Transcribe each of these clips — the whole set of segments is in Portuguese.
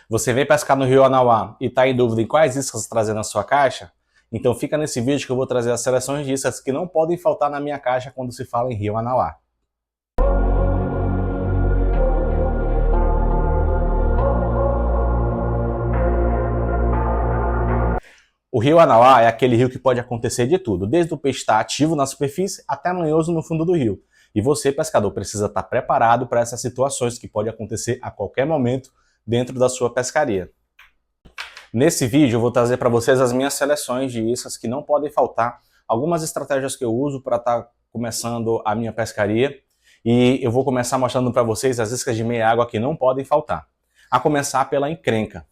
Você vem pescar no Rio Anauá e está em dúvida em quais iscas trazer na sua caixa? Então fica nesse vídeo que eu vou trazer as seleções de iscas que não podem faltar na minha caixa quando se fala em Rio Anauá. O Rio Anauá é aquele rio que pode acontecer de tudo, desde o peixe estar ativo na superfície até manhoso no fundo do rio. E você, pescador, precisa estar preparado para essas situações que podem acontecer a qualquer momento dentro da sua pescaria. Nesse vídeo eu vou trazer para vocês as minhas seleções de iscas que não podem faltar, algumas estratégias que eu uso para estar começando a minha pescaria, e eu vou começar mostrando para vocês as iscas de meia água que não podem faltar. A começar pela encrenca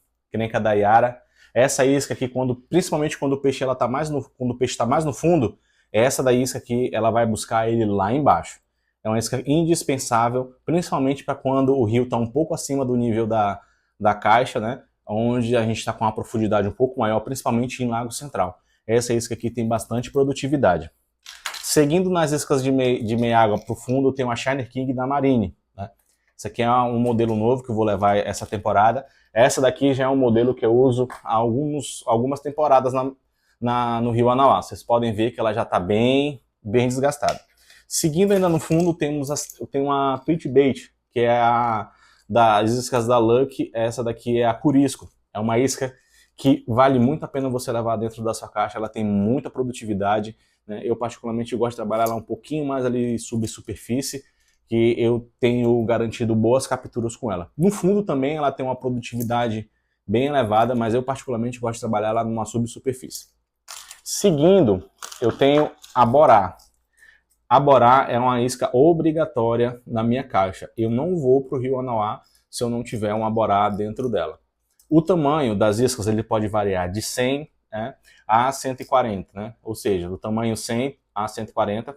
da Yara. Essa isca aqui, principalmente quando o peixe está mais no fundo, é essa da isca que ela vai buscar ele lá embaixo. É uma isca indispensável, principalmente para quando o rio está um pouco acima do nível da caixa, né? Onde a gente está com uma profundidade um pouco maior, principalmente em Lago Central. Essa isca aqui tem bastante produtividade. Seguindo nas iscas de meia água para o fundo, tem uma Shiner King da Marine. Né? Esse aqui é um modelo novo que eu vou levar essa temporada. Essa daqui já é um modelo que eu uso há algumas temporadas no Rio Anauá. Vocês podem ver que ela já está bem desgastada. Seguindo ainda no fundo, tem uma Pit Bait, que é das iscas da Lucky. Essa daqui é a Curisco. É uma isca que vale muito a pena você levar dentro da sua caixa. Ela tem muita produtividade, né? Eu particularmente gosto de trabalhar ela um pouquinho mais ali subsuperfície, que eu tenho garantido boas capturas com ela. No fundo também ela tem uma produtividade bem elevada, mas eu particularmente gosto de trabalhar ela numa subsuperfície. Seguindo, eu tenho a Borá. A Borá é uma isca obrigatória na minha caixa. Eu não vou para o Rio Anauá se eu não tiver uma Borá dentro dela. O tamanho das iscas ele pode variar de 100, né, a 140, né? Ou seja, do tamanho 100 a 140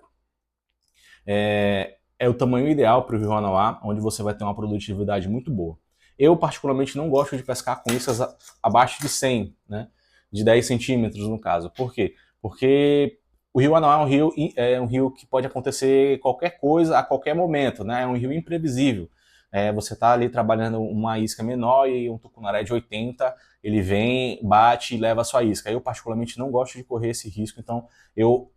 é o tamanho ideal para o Rio Anauá, onde você vai ter uma produtividade muito boa. Eu particularmente não gosto de pescar com iscas abaixo de 100, né, de 10 centímetros no caso. Por quê? Porque o Rio Anauá é um rio que pode acontecer qualquer coisa a qualquer momento, né? É um rio imprevisível. Você está ali trabalhando uma isca menor e um tucunaré de 80, ele vem, bate e leva a sua isca. Eu particularmente não gosto de correr esse risco, então eu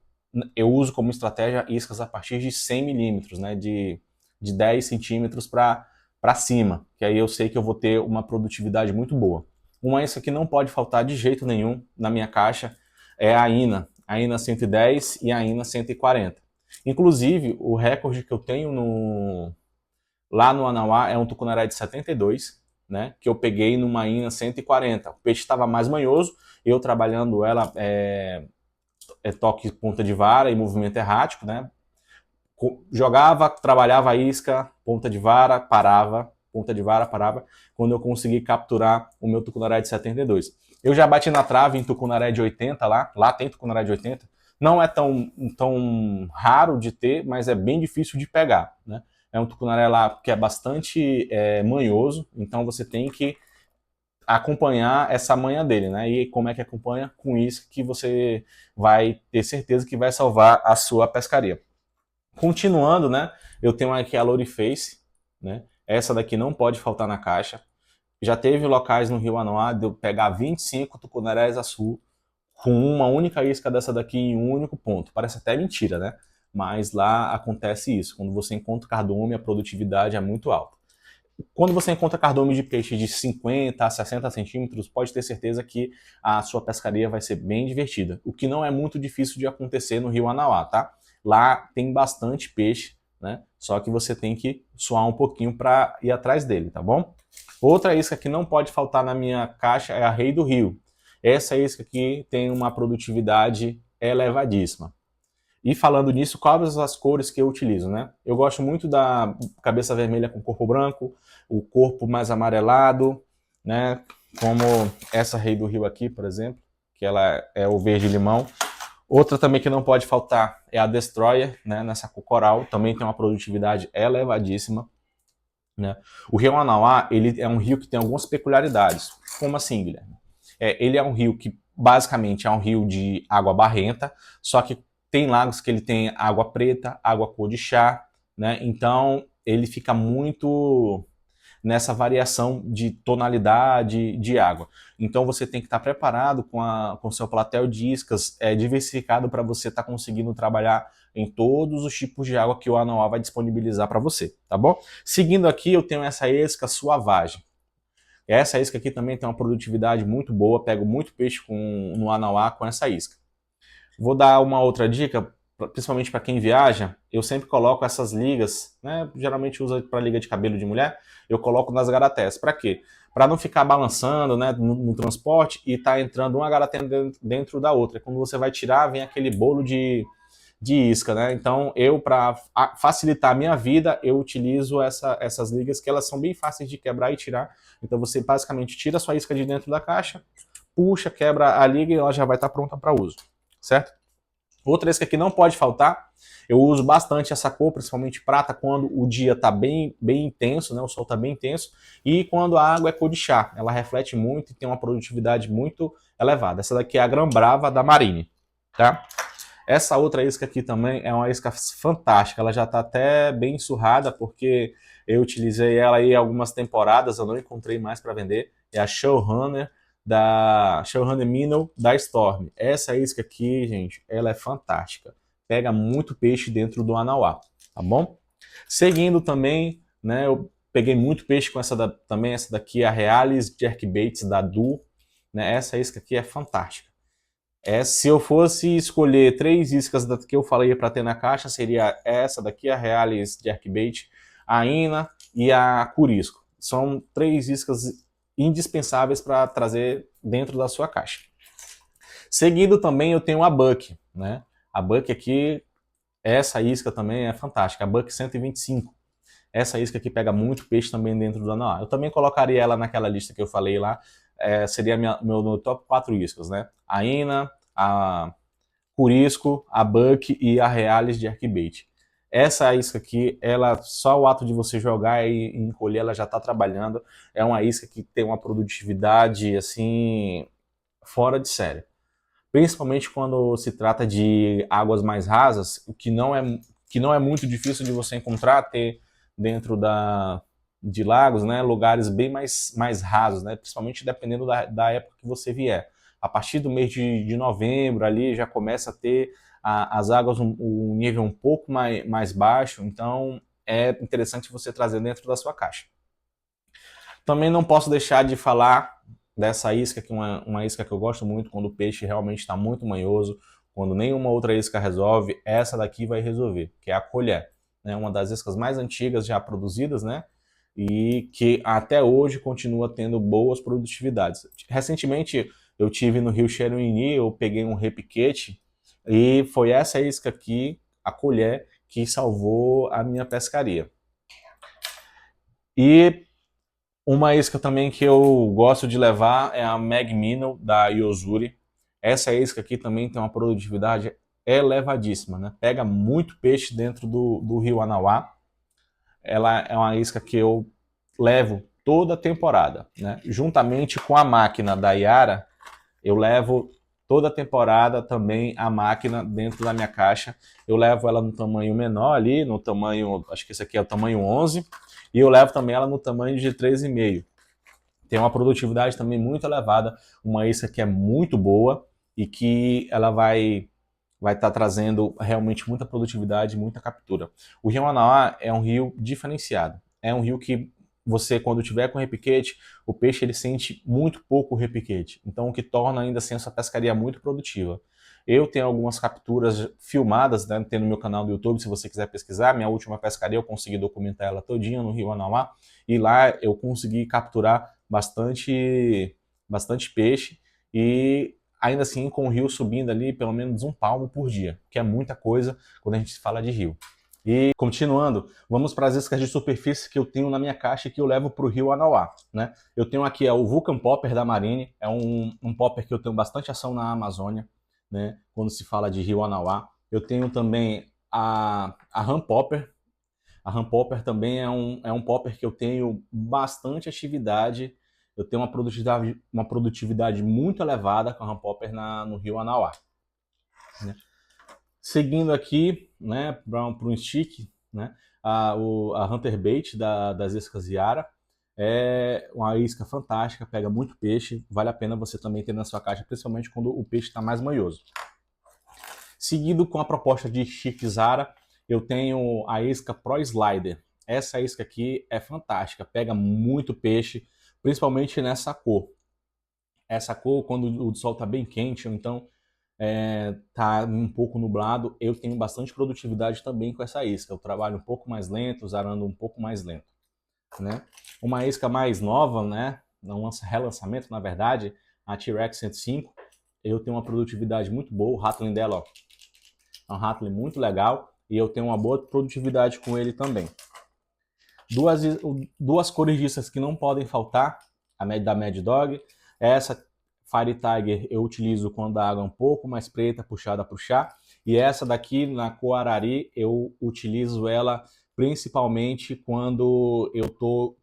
uso como estratégia iscas a partir de 100 milímetros, né? De 10 centímetros para cima, que aí eu sei que eu vou ter uma produtividade muito boa. Uma isca que não pode faltar de jeito nenhum na minha caixa é a INA 110 e a INA 140. Inclusive, o recorde que eu tenho lá no Anauá é um tucunaré de 72, né, que eu peguei numa INA 140. O peixe estava mais manhoso, eu trabalhando ela toque ponta de vara e movimento errático, né? Jogava, trabalhava a isca, ponta de vara, parava, ponta de vara, parava, quando eu consegui capturar o meu tucunaré de 72. Eu já bati na trave em tucunaré de 80 lá tem tucunaré de 80, não é tão raro de ter, mas é bem difícil de pegar, né? É um tucunaré lá que é bastante manhoso, então você tem que acompanhar essa manha dele, né? E como é que acompanha? Com isso que você vai ter certeza que vai salvar a sua pescaria. Continuando, né? Eu tenho aqui a Loriface, né? Essa daqui não pode faltar na caixa. Já teve locais no Rio Anauá de eu pegar 25 tucunarés azul com uma única isca dessa daqui em um único ponto. Parece até mentira, né? Mas lá acontece isso. Quando você encontra cardume, a produtividade é muito alta. Quando você encontra cardume de peixe de 50 a 60 centímetros, pode ter certeza que a sua pescaria vai ser bem divertida. O que não é muito difícil de acontecer no Rio Anauá, tá? Lá tem bastante peixe, né? Só que você tem que suar um pouquinho para ir atrás dele, tá bom? Outra isca que não pode faltar na minha caixa é a Rei do Rio. Essa isca aqui tem uma produtividade elevadíssima. E falando nisso, quais as cores que eu utilizo, né? Eu gosto muito da cabeça vermelha com corpo branco, o corpo mais amarelado, né? Como essa Rei do Rio aqui, por exemplo, que ela é o verde-limão. Outra também que não pode faltar é a Destroyer, né? Nessa cor coral, também tem uma produtividade elevadíssima, né? O Rio Anauá, ele é um rio que tem algumas peculiaridades. Como assim, Guilherme? Ele é um rio que basicamente é um rio de água barrenta, só que tem lagos que ele tem água preta, água cor de chá, né? Então ele fica muito nessa variação de tonalidade de água. Então você tem que estar preparado com o seu platel de iscas diversificado para você estar conseguindo trabalhar em todos os tipos de água que o Anoa vai disponibilizar para você, tá bom? Seguindo aqui, eu tenho essa isca suavagem. Essa isca aqui também tem uma produtividade muito boa, pego muito peixe no Anoa com essa isca. Vou dar uma outra dica, principalmente para quem viaja, eu sempre coloco essas ligas, né? Geralmente usa para liga de cabelo de mulher, eu coloco nas garatés. Para quê? Para não ficar balançando, né, no transporte e tá entrando uma garaté dentro da outra. Quando você vai tirar, vem aquele bolo de isca, né? Então, para facilitar a minha vida, eu utilizo essas ligas que elas são bem fáceis de quebrar e tirar. Então, você basicamente tira a sua isca de dentro da caixa, puxa, quebra a liga e ela já vai estar pronta para uso, certo? Outra isca que não pode faltar, eu uso bastante essa cor, principalmente prata, quando o dia está bem intenso, né? O sol está bem intenso, e quando a água é cor de chá. Ela reflete muito e tem uma produtividade muito elevada. Essa daqui é a Gran Brava da Marine, tá? Essa outra isca aqui também é uma isca fantástica, ela já está até bem surrada, porque eu utilizei ela aí algumas temporadas, eu não encontrei mais para vender, é a Showrunner Minnow da Storm. Essa isca aqui, gente, ela é fantástica, pega muito peixe dentro do Anoa, tá bom? Seguindo também, né, eu peguei muito peixe com essa daqui, a Realis Jerkbaits da Du, né, essa isca aqui é fantástica. Se eu fosse escolher 3 iscas que eu falei para ter na caixa, seria essa daqui, a Realis Jerkbait, a Ina e a Curisco. São 3 iscas indispensáveis para trazer dentro da sua caixa. Seguindo também eu tenho a Buck, né? A Buck aqui, essa isca também é fantástica, a Buck 125. Essa isca aqui pega muito peixe também dentro do Anoa. Eu também colocaria ela naquela lista que eu falei lá, seria meu top 4 iscas, né? A Ina, a Curisco, a Buck e a Realis de Jerkbait. Essa isca aqui, ela, só o ato de você jogar e encolher, ela já está trabalhando. É uma isca que tem uma produtividade, assim, fora de série. Principalmente quando se trata de águas mais rasas, o que não é muito difícil de você encontrar, ter dentro de lagos, né, lugares bem mais rasos, né, principalmente dependendo da época que você vier. A partir do mês de novembro ali já começa a ter as águas um nível um pouco mais baixo, então é interessante você trazer dentro da sua caixa. Também não posso deixar de falar dessa isca, que é uma isca que eu gosto muito, quando o peixe realmente está muito manhoso, quando nenhuma outra isca resolve, essa daqui vai resolver, que é a colher. Né? Uma das iscas mais antigas já produzidas, né? E que até hoje continua tendo boas produtividades. Recentemente eu tive no Rio Xeruini, eu peguei um repiquete e foi essa isca aqui, a colher, que salvou a minha pescaria. E uma isca também que eu gosto de levar é a Mag Minnow da Yozuri. Essa isca aqui também tem uma produtividade elevadíssima, né? Pega muito peixe dentro do rio Anoa. Ela é uma isca que eu levo toda a temporada, né? Juntamente com a máquina da Yara, eu levo toda a temporada também a máquina dentro da minha caixa. Eu levo ela no tamanho menor ali, no tamanho, acho que esse aqui é o tamanho 11, e eu levo também ela no tamanho de 3,5. Tem uma produtividade também muito elevada, uma isca que é muito boa e que ela vai estar trazendo realmente muita produtividade, muita captura. O rio Anoa é um rio diferenciado. É um rio que você, quando tiver com repiquete, o peixe ele sente muito pouco o repiquete. Então, o que torna ainda assim essa pescaria muito produtiva. Eu tenho algumas capturas filmadas, né, tem no meu canal do YouTube, se você quiser pesquisar. Minha última pescaria eu consegui documentar ela todinha no rio Anoa. E lá eu consegui capturar bastante peixe e ainda assim com o rio subindo ali pelo menos 1 palmo por dia, que é muita coisa quando a gente fala de rio. E continuando, vamos para as iscas de superfície que eu tenho na minha caixa e que eu levo para o rio Anoa, né? Eu tenho aqui o Vulcan Popper da Marine, é um popper que eu tenho bastante ação na Amazônia, né? Quando se fala de rio Anoa. Eu tenho também a Ram Popper. A Ram Popper também é um popper que eu tenho bastante atividade. Eu tenho uma produtividade muito elevada com a Ram Popper no rio Anoa. Né? Seguindo aqui, né, para um stick, né, a Hunter Bait das iscas Yara. É uma isca fantástica, pega muito peixe, vale a pena você também ter na sua caixa, principalmente quando o peixe está mais manhoso. Seguido com a proposta de chifre Zara, eu tenho a isca Pro Slider. Essa isca aqui é fantástica, pega muito peixe, principalmente nessa cor. Essa cor, quando o sol está bem quente, ou então tá um pouco nublado, eu tenho bastante produtividade também com essa isca. Eu trabalho um pouco mais lento, zarando um pouco mais lento, né? Uma isca mais nova, né? Não relançamento, na verdade, a T-Rex 105, eu tenho uma produtividade muito boa. O Rattling dela, ó, é um Rattling muito legal e eu tenho uma boa produtividade com ele também. Duas cores de iscas que não podem faltar, a da Mad Dog. Essa Fire Tiger eu utilizo quando a água é um pouco mais preta, puxada para o chá. E essa daqui, na cor Arari, eu utilizo ela principalmente quando eu tô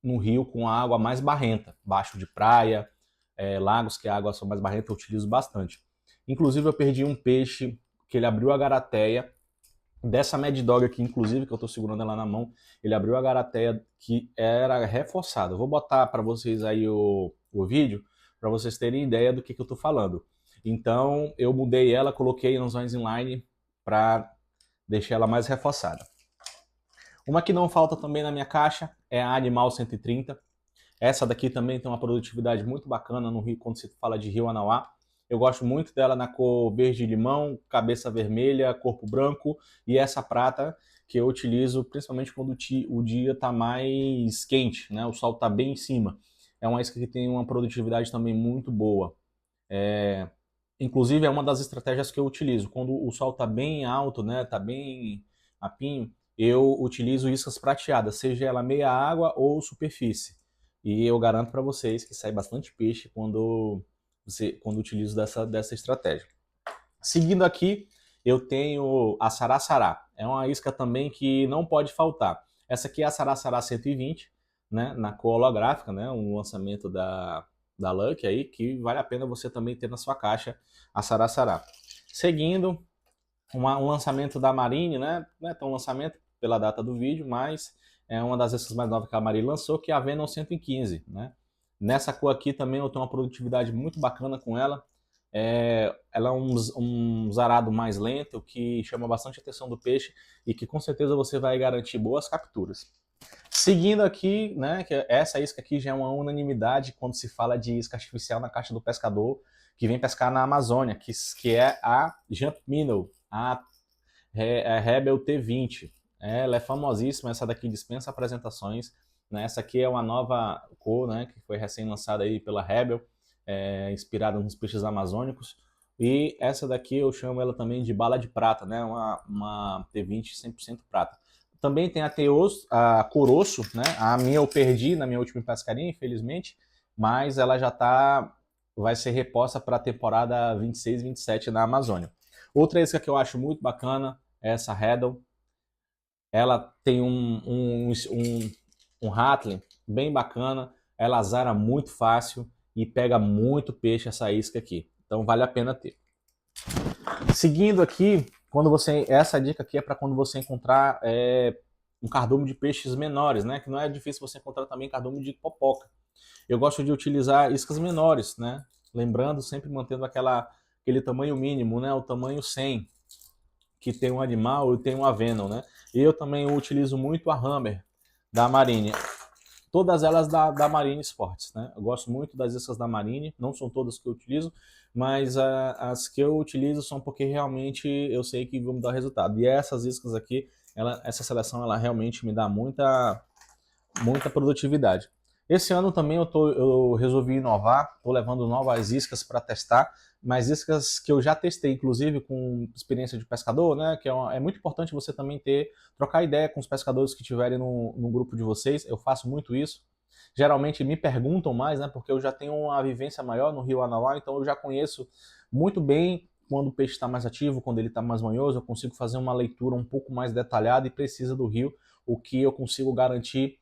no rio com a água mais barrenta, baixo de praia, lagos que a água são mais barrenta, eu utilizo bastante. Inclusive eu perdi um peixe que ele abriu a garateia, dessa Mad Dog aqui, inclusive, que eu tô segurando ela na mão, ele abriu a garateia que era reforçada. Eu vou botar para vocês aí o vídeo, para vocês terem ideia do que eu tô falando. Então, eu mudei ela, coloquei anzóis inline para deixar ela mais reforçada. Uma que não falta também na minha caixa é a Animal 130. Essa daqui também tem uma produtividade muito bacana no rio, quando se fala de Rio Anauá. Eu gosto muito dela na cor verde-limão, cabeça vermelha, corpo branco e essa prata que eu utilizo principalmente quando o dia está mais quente, né? O sol está bem em cima. É uma isca que tem uma produtividade também muito boa. Inclusive é uma das estratégias que eu utilizo. Quando o sol está bem alto, né? Está bem a pinho, eu utilizo iscas prateadas, seja ela meia água ou superfície. E eu garanto para vocês que sai bastante peixe quando utilizo dessa estratégia. Seguindo aqui, eu tenho a Saraçará. É uma isca também que não pode faltar. Essa aqui é a Saraçará 120, né, na cor holográfica, né, um lançamento da Lucky aí, que vale a pena você também ter na sua caixa a Saraçará. Seguindo, um lançamento da Marine, né, não é tão lançamento pela data do vídeo, mas é uma das iscas mais novas que a Marine lançou, que é a Venom 115, né. Nessa cor aqui também eu tenho uma produtividade muito bacana com ela. Ela é um zarado mais lento, que chama bastante atenção do peixe e que com certeza você vai garantir boas capturas. Seguindo aqui, né, que essa isca aqui já é uma unanimidade quando se fala de isca artificial na caixa do pescador, que vem pescar na Amazônia, que é a Jump Minnow, a Rebel T20. Ela é famosíssima, essa daqui dispensa apresentações. Né? Essa aqui é uma nova cor, né, que foi recém-lançada aí pela Rebel, inspirada nos peixes amazônicos. E essa daqui eu chamo ela também de bala de prata, né, uma T20 100% prata. Também tem a Coroço, né, a minha eu perdi na minha última pescaria, infelizmente, mas ela já vai ser reposta para a temporada 26 e 27 na Amazônia. Outra isca que eu acho muito bacana é essa Heddle. Ela tem um Rattling bem bacana, ela azara muito fácil e pega muito peixe essa isca aqui. Então vale a pena ter. Seguindo aqui, essa dica aqui é para quando você encontrar um cardume de peixes menores, né? Que não é difícil você encontrar também cardume de popoca. Eu gosto de utilizar iscas menores, né? Lembrando, sempre mantendo aquele tamanho mínimo, né? O tamanho 100, que tem um animal e tem uma Venom, né? E eu também utilizo muito a Hammer da Marine. Todas elas da Marine Sports, né? Eu gosto muito das iscas da Marine, não são todas que eu utilizo, mas as que eu utilizo são porque realmente eu sei que vão dar resultado. E essas iscas aqui, essa seleção, ela realmente me dá muita produtividade. Esse ano também eu resolvi inovar, estou levando novas iscas para testar, mas iscas que eu já testei, inclusive com experiência de pescador, né? Que é muito importante você também trocar ideia com os pescadores que estiverem no grupo de vocês. Eu faço muito isso. Geralmente me perguntam mais, né? Porque eu já tenho uma vivência maior no Rio Anauá, então eu já conheço muito bem quando o peixe está mais ativo, quando ele está mais manhoso, eu consigo fazer uma leitura um pouco mais detalhada e precisa do rio, o que eu consigo garantir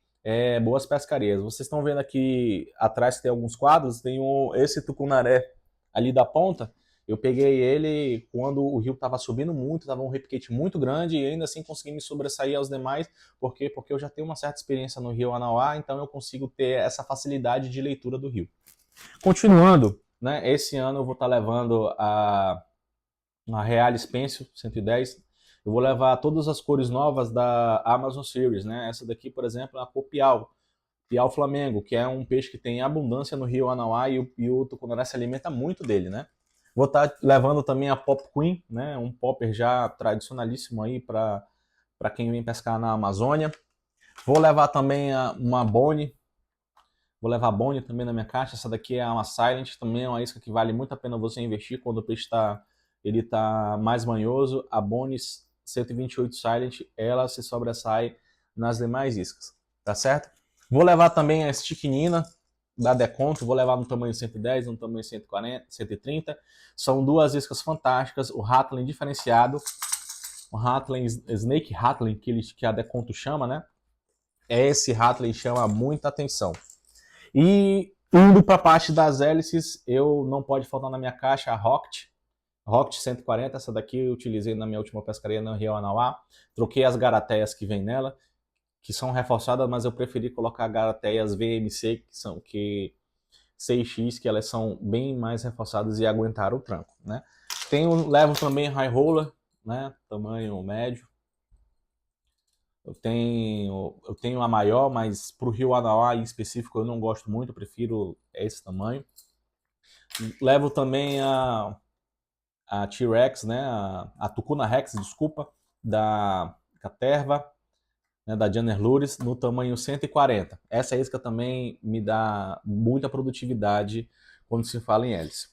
boas pescarias. Vocês estão vendo aqui atrás que tem alguns quadros, tem esse tucunaré ali da ponta, Eu peguei ele quando o rio estava subindo muito, estava um repiquete muito grande e ainda assim consegui me sobressair aos demais. Por quê? Porque eu já tenho uma certa experiência no rio Anauá, então eu consigo ter essa facilidade de leitura do rio. Continuando, né, esse ano eu vou estar levando a Realis Pencil 110. Eu vou levar todas as cores novas da Amazon Series, né? Essa daqui, por exemplo, é a cor Piau Flamengo, que é um peixe que tem abundância no rio Anauá e o tucunaré se alimenta muito dele, né? Vou estar levando também a Pop Queen, né? Um popper já tradicionalíssimo aí para quem vem pescar na Amazônia. Vou levar também uma Bone. Vou levar a Bone também na minha caixa. Essa daqui é uma Silent, também é uma isca que vale muito a pena você investir quando o peixe está mais manhoso. A Bone 128 Silent, ela se sobressai nas demais iscas, tá certo? Vou levar também a Sticknina da Decontro, vou levar no tamanho 110, no tamanho 140, 130. São duas iscas fantásticas, o Rattling diferenciado, o Rattling, Snake Rattling, que a Decontro chama, né? Esse Rattling chama muita atenção. E indo para a parte das hélices, eu não pode faltar na minha caixa a Rocket 140, essa daqui eu utilizei na minha última pescaria no Rio Anauá. Troquei as garateias que vem nela, que são reforçadas, mas eu preferi colocar garateias VMC, que são que 6x, que elas são bem mais reforçadas e aguentaram o tranco, né? Levo também high roller, né? Tamanho médio. Eu tenho a maior, mas para o Rio Anauá em específico eu não gosto muito, eu prefiro esse tamanho. Levo também a T-Rex, né? A Tucuna Rex, desculpa, da Caterva, né? Da Janner Lures, no tamanho 140. Essa isca também me dá muita produtividade quando se fala em hélice.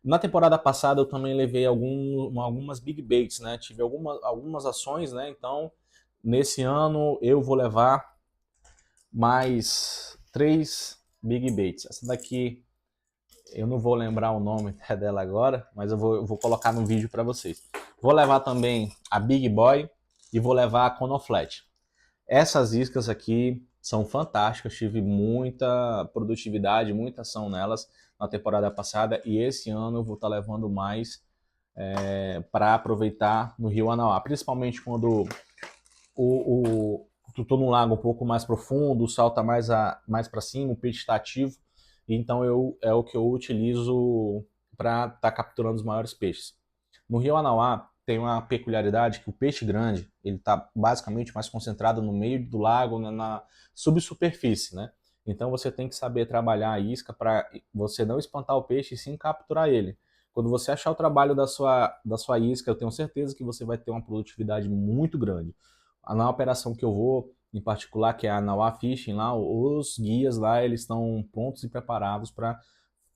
Na temporada passada eu também levei algumas big baits, né? Tive algumas ações, né? Então, nesse ano eu vou levar mais 3 big baits. Essa daqui eu não vou lembrar o nome dela agora, mas eu vou colocar no vídeo para vocês. Vou levar também a Big Boy e vou levar a Conoflat. Essas iscas aqui são fantásticas, tive muita produtividade, muita ação nelas na temporada passada e esse ano eu vou estar levando mais para aproveitar no Rio Anauá, principalmente quando tu tô num lago um pouco mais profundo, o sal tá mais para cima, o peixe está ativo, então é o que eu utilizo para estar capturando os maiores peixes. No Rio Anauá tem uma peculiaridade que o peixe grande ele está basicamente mais concentrado no meio do lago, na subsuperfície, né? Então você tem que saber trabalhar a isca para você não espantar o peixe e sim capturar ele. Quando você achar o trabalho da sua isca, eu tenho certeza que você vai ter uma produtividade muito grande. Na operação que eu vou, em particular, que é a Nauá Fishing, lá, os guias lá, eles estão prontos e preparados para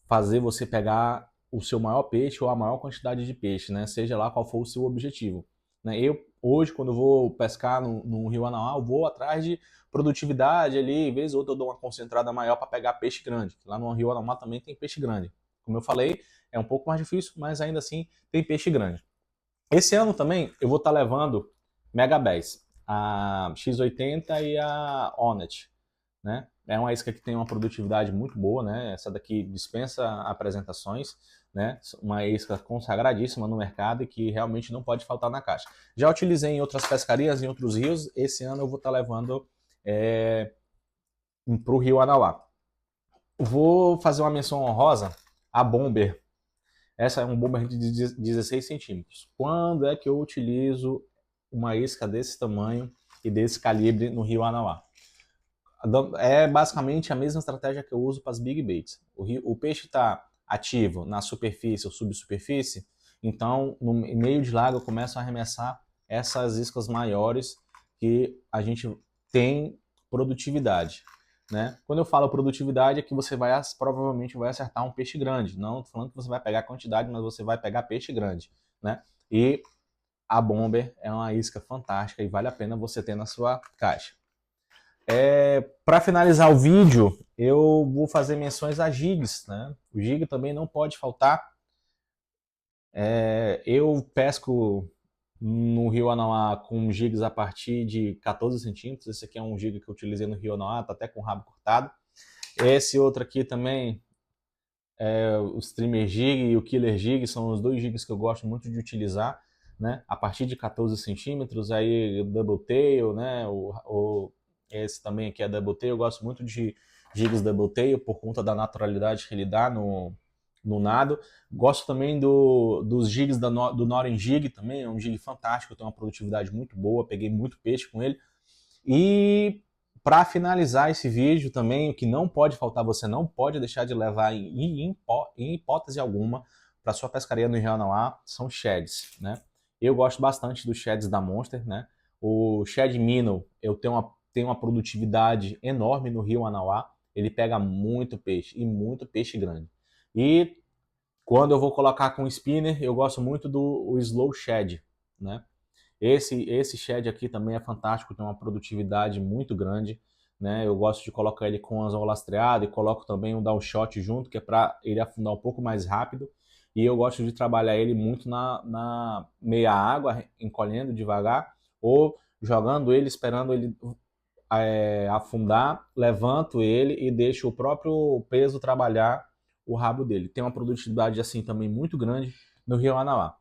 fazer você pegar o seu maior peixe ou a maior quantidade de peixe, né? Seja lá qual for o seu objetivo. Né? Eu, hoje, quando eu vou pescar no Rio Anauá, eu vou atrás de produtividade ali, vez ou outra eu dou uma concentrada maior para pegar peixe grande. Lá no Rio Anauá também tem peixe grande. Como eu falei, é um pouco mais difícil, mas ainda assim tem peixe grande. Esse ano também eu vou estar levando Mega Bass, a X80 e a Onet, né? É uma isca que tem uma produtividade muito boa, né? Essa daqui dispensa apresentações, né? Uma isca consagradíssima no mercado e que realmente não pode faltar na caixa. Já utilizei em outras pescarias, em outros rios. Esse ano eu vou estar levando para o Rio Anauá. Vou fazer uma menção honrosa à Bomber. Essa é um bomber de 16 centímetros. Quando é que eu utilizo uma isca desse tamanho e desse calibre no Rio Anauá? É basicamente a mesma estratégia que eu uso para as big baits. O peixe está ativo na superfície ou subsuperfície, então no meio de lago eu começo a arremessar essas iscas maiores que a gente tem produtividade. Né? Quando eu falo produtividade é que você provavelmente vai acertar um peixe grande. Não estou falando que você vai pegar quantidade, mas você vai pegar peixe grande. Né? E a Bomber é uma isca fantástica e vale a pena você ter na sua caixa. Para finalizar o vídeo, eu vou fazer menções a jigs, né? O jig também não pode faltar. Eu pesco no Rio Anauá com jigs a partir de 14 centímetros. Esse aqui é um jig que eu utilizei no Rio Anauá, tá até com o rabo cortado. Esse outro aqui também o Streamer Jig e o Killer Jig são os dois jigs que eu gosto muito de utilizar, né? A partir de 14 centímetros, aí Double Tail, né? Esse também aqui é Double Tail, eu gosto muito de jigs Double Tail por conta da naturalidade que ele dá no nado. Gosto também dos jigs do Noren Jig também, é um jig fantástico, tem uma produtividade muito boa, peguei muito peixe com ele. E para finalizar esse vídeo também, o que não pode faltar, você não pode deixar de levar em hipótese alguma para sua pescaria no Rio Anauá, são shads, né? Eu gosto bastante dos shads da Monster, né? O shad minnow, eu tenho uma produtividade enorme no Rio Anauá, ele pega muito peixe, e muito peixe grande. E quando eu vou colocar com spinner, eu gosto muito do slow shad, né? Esse shed aqui também é fantástico, tem uma produtividade muito grande, né? Eu gosto de colocar ele com anzol lastreado e coloco também um downshot junto, que é para ele afundar um pouco mais rápido. E eu gosto de trabalhar ele muito na meia água, encolhendo devagar, ou jogando ele, esperando ele afundar, levanto ele e deixo o próprio peso trabalhar o rabo dele. Tem uma produtividade assim também muito grande no Rio Anauá.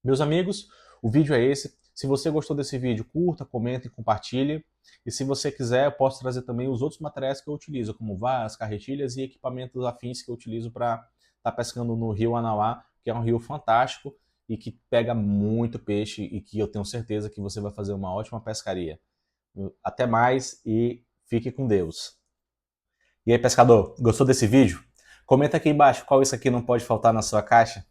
Meus amigos, o vídeo é esse. Se você gostou desse vídeo, curta, comenta e compartilhe. E se você quiser, eu posso trazer também os outros materiais que eu utilizo, como varas, carretilhas e equipamentos afins que eu utilizo para estar pescando no Rio Anauá, que é um rio fantástico e que pega muito peixe e que eu tenho certeza que você vai fazer uma ótima pescaria. Até mais e fique com Deus. E aí, pescador, gostou desse vídeo? Comenta aqui embaixo qual isso aqui não pode faltar na sua caixa.